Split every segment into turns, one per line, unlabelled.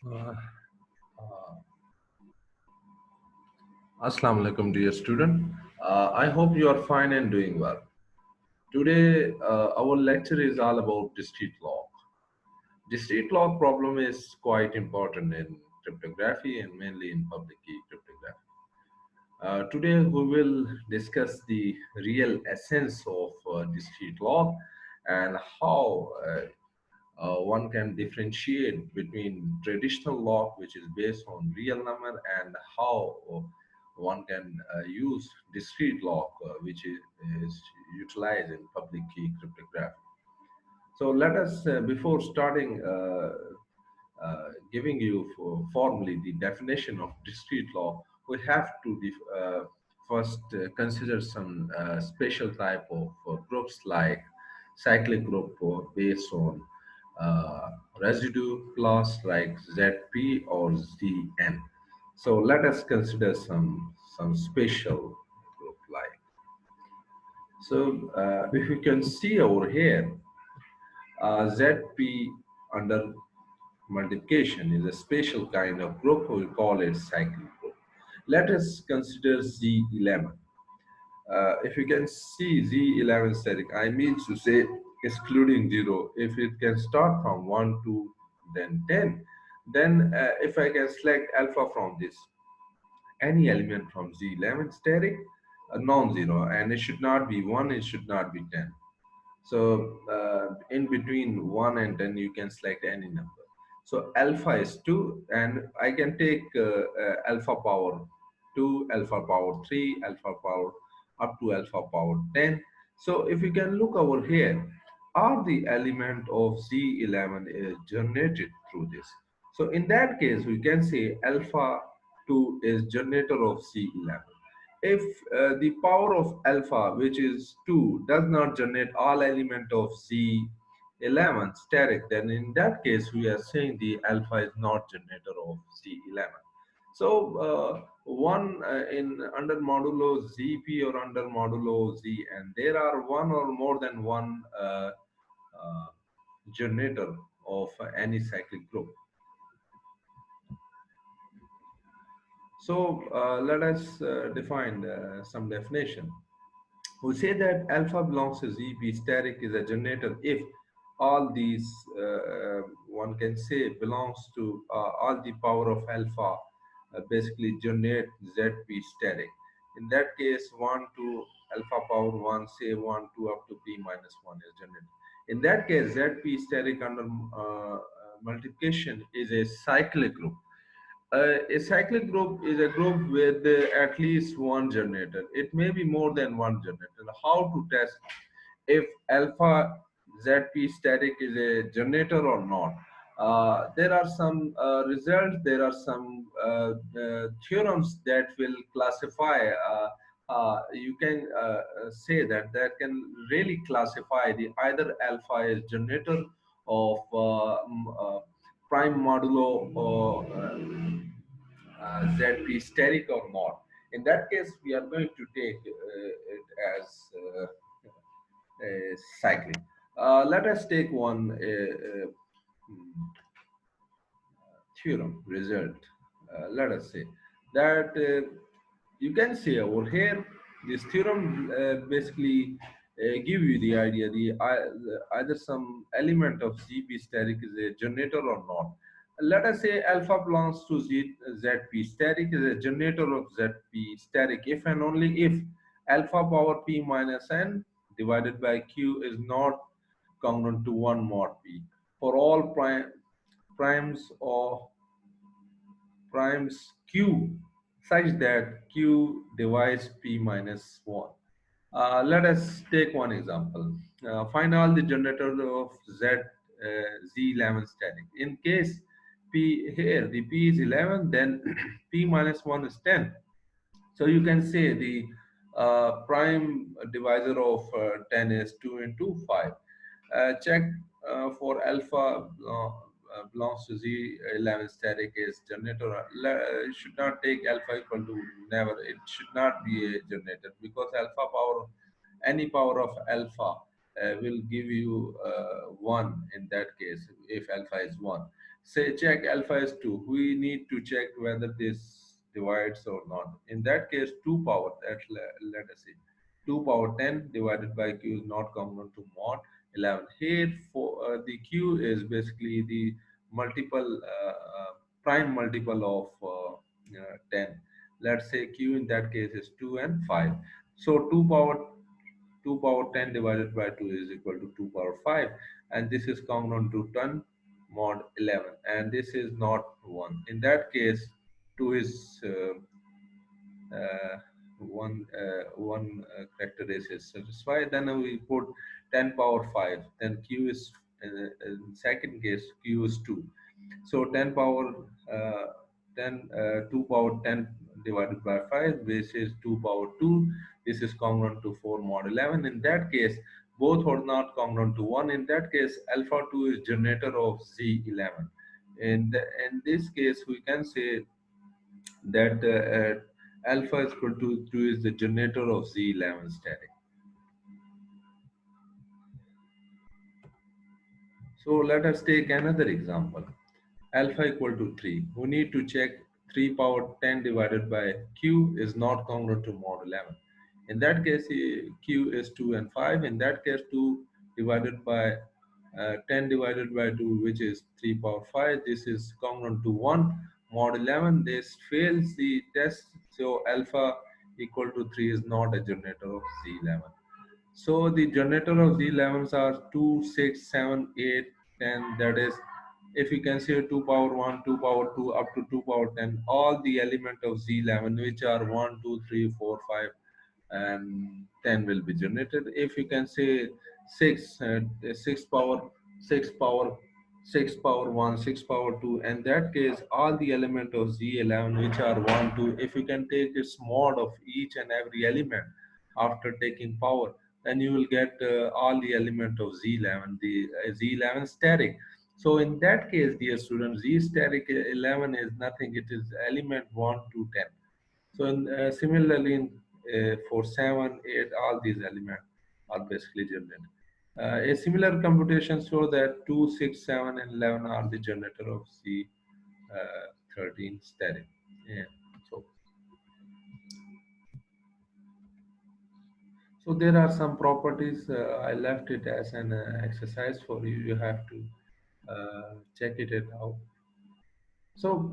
Uh, Assalamu alaikum, dear student. I hope you are fine and doing well. Today, our lecture is all about discrete log. Discrete log problem is quite important in cryptography and mainly in public key cryptography. Today, we will discuss the real essence of discrete log and how one can differentiate between traditional log, which is based on real number, and how one can use discrete log, which is utilized in public key cryptography. So let us, before starting giving you formally the definition of discrete log, we have to first consider some special type of groups like cyclic group based on uh, residue class like ZP or ZN. So let us consider some special group like. So if you can see over here, ZP under multiplication is a special kind of group. We call it cyclic group. Let us consider Z11. If you can see Z11 static, I mean to say excluding 0, if it can start from 1 to then 10, then if I can select alpha from this, any element from Z11 static, non-zero, and it should not be 1, it should not be 10. So in between 1 and 10, you can select any number. So alpha is 2, and I can take alpha power 2, alpha power 3, alpha power up to alpha power 10. So if you can look over here, are the element of Z11 is generated through this. So in that case, we can say alpha 2 is generator of Z11. If the power of alpha, which is 2, does not generate all element of Z11 static, then in that case we are saying the alpha is not generator of Z11. So one in under modulo ZP or under modulo ZN, there are one or more than one uh, generator of any cyclic group. So let us define some definition. We say that alpha belongs to ZP static is a generator if all these, one can say, belongs to all the power of alpha basically generate ZP static. In that case, 1 to alpha power 1, say 1 to up to p minus 1 is generated. In that case, ZP static under multiplication is a cyclic group. A cyclic group is a group with at least one generator. It may be more than one generator. How to test if alpha ZP static is a generator or not? There are some results, there are some theorems that will classify. You can say that can really classify the either alpha is generator of prime modulo or ZP static or not. In that case, we are going to take it as a cyclic. Let us take one theorem result. Let us say that you can see over here this theorem basically give you the idea either some element of ZP static is a generator or not. Let us say alpha belongs to ZP static is a generator of ZP static if and only if alpha power p minus n divided by q is not congruent to 1 mod p for all primes or primes q such that q divides p minus 1. Let us take one example. Find all the generators of Z11 static. In case P here, the P is 11, then P minus 1 is 10. So you can say the prime divisor of 10 is 2 into 5. Check for alpha belongs to Z11 static is generator. Should not take alpha equal to never. It should not be a generator because alpha power, any power of alpha will give you 1 in that case if alpha is 1. say check alpha is 2. We need to check whether this divides or not. In that case, 2 power, let us see, 2 power 10 divided by q is not common to mod 11. Here, for the q is basically the multiple, prime multiple of 10. Let's say q in that case is 2 and 5. So 2 power 10 divided by 2 is equal to 2 power 5, and this is common to 10 mod 11, and this is not 1. In that case, 2 is character is satisfied. Then we put 10 power 5, then q is, in second case, q is 2. So 10 power, uh, 2 power 10 divided by 5, which is 2 power 2. This is congruent to 4 mod 11. In that case, both are not congruent to 1. In that case, alpha 2 is generator of Z11. In this case, we can say that alpha is equal to 2 is the generator of Z11 static. So let us take another example. Alpha equal to 3. We need to check 3 power 10 divided by q is not congruent to mod 11. In that case, q is 2 and 5. In that case, 2 divided by 10 divided by 2, which is 3 power 5. This is congruent to 1 mod 11. This fails the test. So alpha equal to 3 is not a generator of Z11. So the generator of Z11s are 2, 6, 7, 8, 10. That is, if you consider 2 power 1, 2 power 2, up to 2 power 10, all the element of Z11, which are 1, 2, 3, 4, 5, and 10 will be generated. If you can say 6, 6 power, 6 power, 6 power 1, 6 power 2, in that case, all the element of Z11, which are 1, 2, if you can take its mod of each and every element after taking power, then you will get all the element of Z11, the Z11 static. So in that case, dear students, Z static 11 is nothing. It is element 1 to 10. So similarly, for 7, 8, all these elements are basically generated. A similar computation show that 2, 6, 7, and 11 are the generator of C13 static. Yeah. So, so there are some properties. I left it as an exercise for you. You have to check it out. So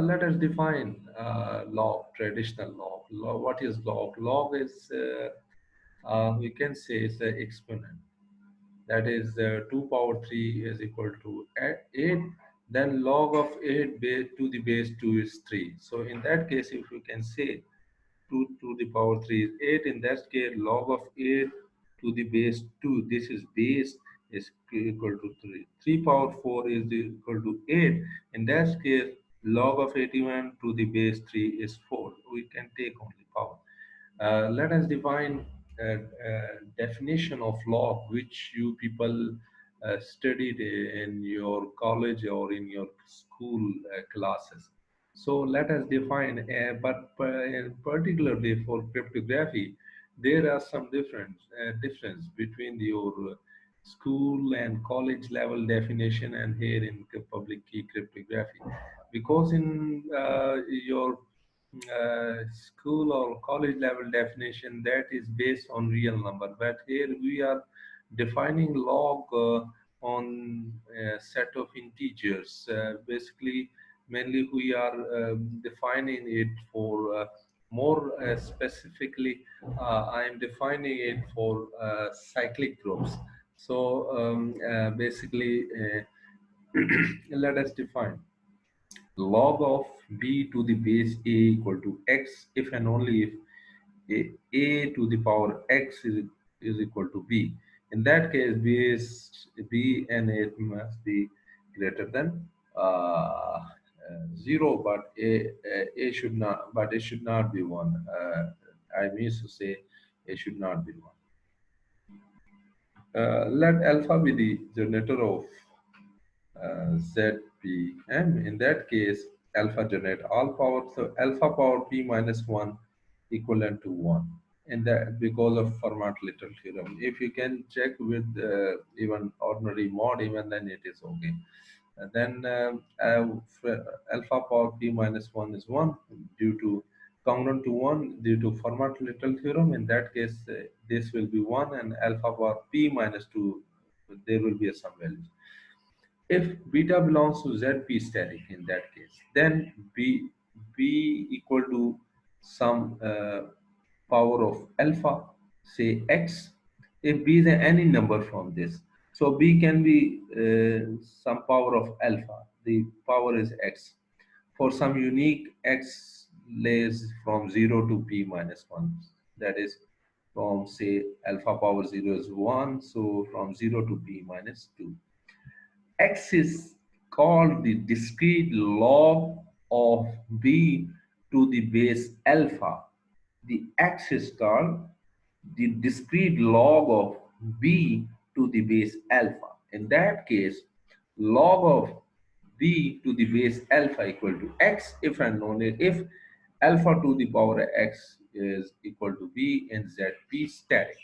let us define log, traditional log. What is log? Log is, we can say, is the exponent. That is 2 power 3 is equal to 8. Then log of 8 base to the base 2 is 3. So in that case, if we can say 2 to the power 3 is 8. In that case, log of 8 to the base 2, this is base, is equal to 3. 3 power 4 is equal to 8. In that case, log of 81 to the base 3 is 4. We can take only power. Let us define definition of log, which you people studied in your college or in your school classes. So let us define, particularly for cryptography, there are some difference between your school and college level definition and here in public key cryptography, because in your school or college level definition, that is based on real number, but here we are defining log on a set of integers. Basically, mainly we are defining it for more specifically, I am defining it for cyclic groups. So basically, let us define log of b to the base a equal to x if and only if a to the power x is equal to b. In that case, b and it must be greater than 0, but a should not, but it should not be 1. I mean to say a should not be 1. Let alpha be the generator of ZPM. In that case, alpha generate all power. So alpha power P minus 1 equivalent to 1. And that because of Fermat-Little theorem. If you can check with even ordinary mod, even then it is okay. Then alpha power p minus 1 is 1 due to congruent to 1 due to Fermat-Little theorem. In that case, this will be 1 and alpha power p minus 2, there will be some values. If beta belongs to ZP static in that case, then B equal to some power of alpha, say x. If B is any number from this, so B can be some power of alpha. The power is x. For some unique x lays from 0 to p minus 1. That is from say alpha power 0 is 1. So from 0 to p minus 2. X is called the discrete log of b to the base alpha. The x is called the discrete log of b to the base alpha. In that case, log of b to the base alpha equal to x if and only if alpha to the power x is equal to b in zp static.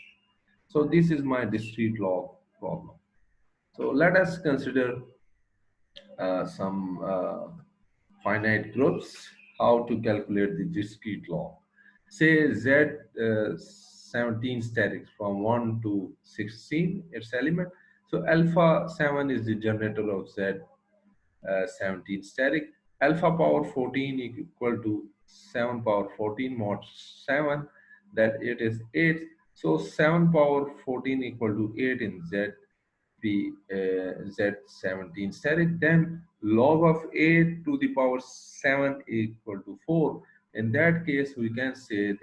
So this is my discrete log problem. So let us consider some finite groups, how to calculate the discrete log. Say Z 17 statics from 1 to 16, its element. So alpha 7 is the generator of Z 17 static. Alpha power 14 equal to 7 power 14 mod 7, that it is 8. So 7 power 14 equal to 8 in Z be Z17 static, then log of 8 to the power 7 equal to 4. In that case, we can say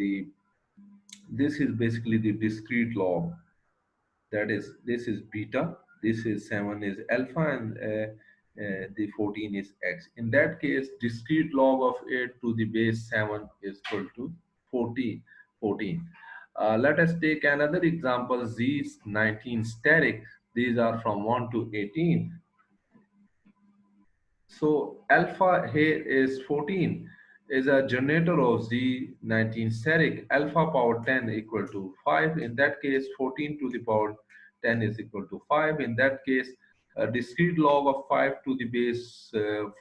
this is basically the discrete log. That is, this is beta, this is 7 is alpha, and the 14 is x. In that case, discrete log of 8 to the base 7 is equal to 14. Let us take another example, Z is 19 static. These are from 1 to 18. So alpha here is 14, is a generator of Z19 static. Alpha power 10 equal to 5. In that case, 14 to the power 10 is equal to 5. In that case, a discrete log of 5 to the base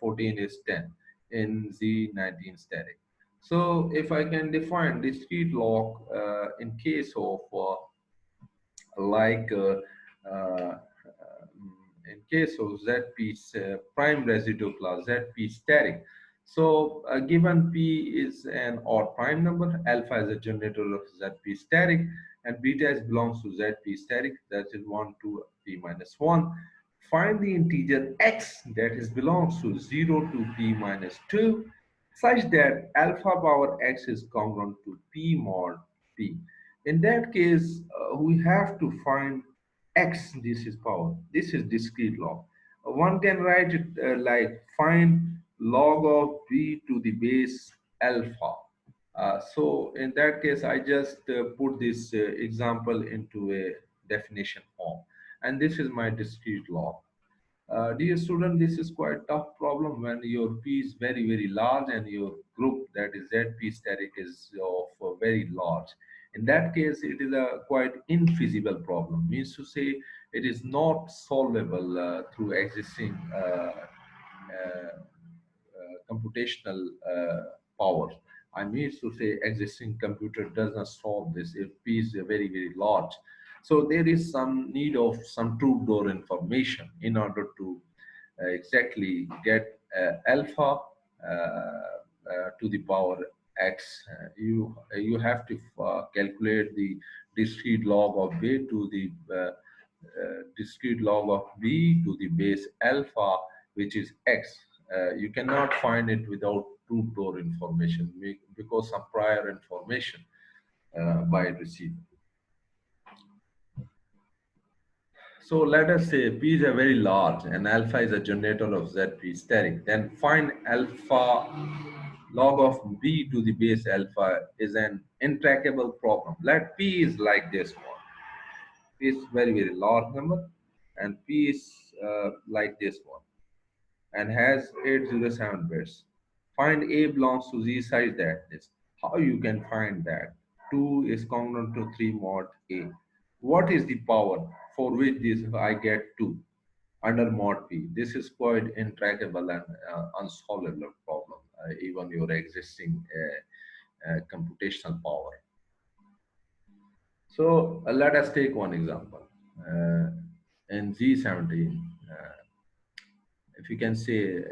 14 is 10 in Z19 static. So if I can define discrete log in case of like uh, in case of ZP prime residual class, ZP static. So given P is an odd prime number, alpha is a generator of ZP static, and beta is belongs to ZP static, that is 1 to P minus 1. Find the integer x that is belongs to 0 to P minus 2 such that alpha power x is congruent to P mod P. In that case, we have to find x, this is power, this is discrete log. One can write it like find log of b to the base alpha. So in that case, I just put this example into a definition form, and this is my discrete log. Dear student, this is quite tough problem when your P is very, very large and your group, that is ZP static, is of very large. In that case, it is a quite infeasible problem. Means to say, it is not solvable through existing computational power. I mean to say existing computer does not solve this if P is very, very large. So there is some need of some true door information in order to exactly get alpha to the power x. You have to calculate the discrete log of b to the discrete log of b to the base alpha, which is x. You cannot find it without truth door information because some prior information by received. So let us say P is a very large and alpha is a generator of ZP static. Then find alpha log of B to the base alpha is an intractable problem. Let P is like this one. P is very, very large number and P is like this one and has 807 bits. Find A belongs to Z size that is. How you can find that? 2 is congruent to 3 mod A. What is the power for which this I get 2? under mod p. This is quite intractable and unsolvable problem, even your existing computational power. So let us take one example. Uh, in Z17, if you can say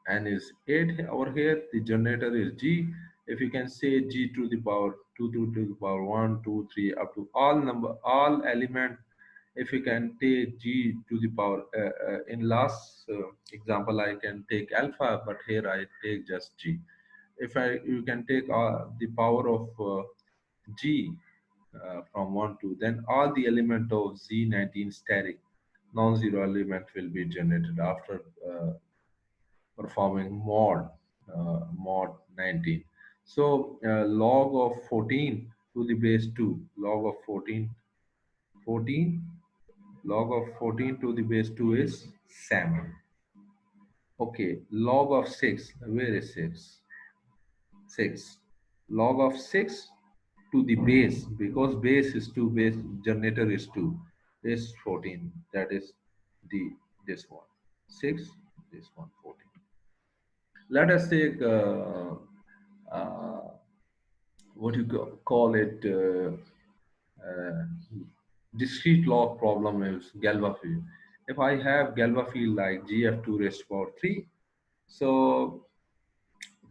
n is 8 over here, the generator is g. If you can say g to the power 2 to the power 1 2 3 up to all element, if you can take g to the power in last example I can take alpha, but here I take just g. If I you can take the power of g from 1 to, then all the element of Z19 static non-zero element will be generated after performing mod 19. So log of 14 to the base 2, log of 14, log of 14 to the base 2 is 7. Okay, log of 6, where is 6? 6. Log of 6 to the base, because base is 2, base generator is 2, is 14. That is the this one. 6, this one 14. Let us take uh, what you call it uh, discrete log problem is Galois field. If I have Galois field like GF2 raised to power 3, so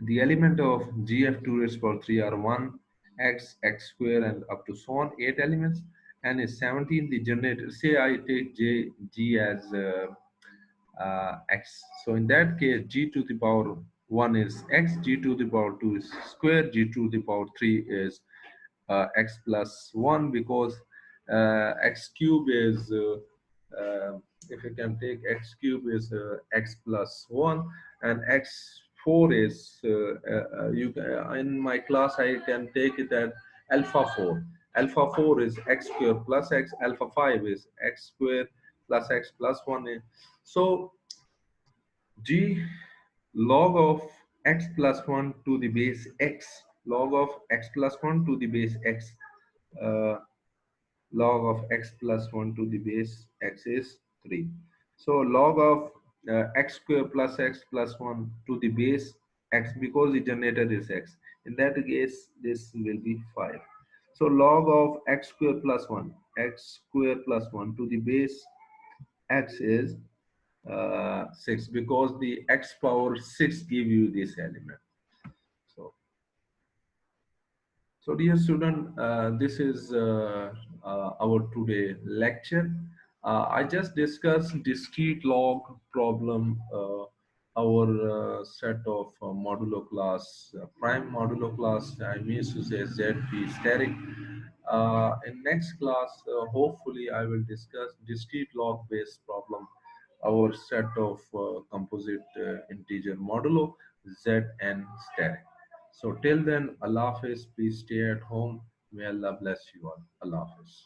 the element of GF2 raised to power 3 are 1, x, x square, and up to so on, 8 elements, and is 17 the generator. Say I take G as x. So in that case, g to the power 1 is x, g to the power 2 is square, g to the power 3 is x plus 1, because x cube is if you can take x cube is x plus 1, and x4 is in my class I can take it at alpha 4. Alpha 4 is x square plus x, alpha 5 is x square plus x plus 1. So g log of x plus 1 to the base x, log of x plus 1 to the base x, uh, log of x plus 1 to the base x is 3. So log of x square plus x plus 1 to the base x, because the generator is x. In that case, this will be 5. So log of x square plus 1, x square plus 1 to the base x is 6, because the x power 6 give you this element. So, so dear student, this is our today lecture. I just discussed discrete log problem, our set of modulo class, prime modulo class, I mean to say ZP static. In next class, hopefully I will discuss discrete log based problem, our set of composite integer modulo Zn static. So till then, Allah Hafiz, please stay at home. May Allah bless you all. Allah Hafiz.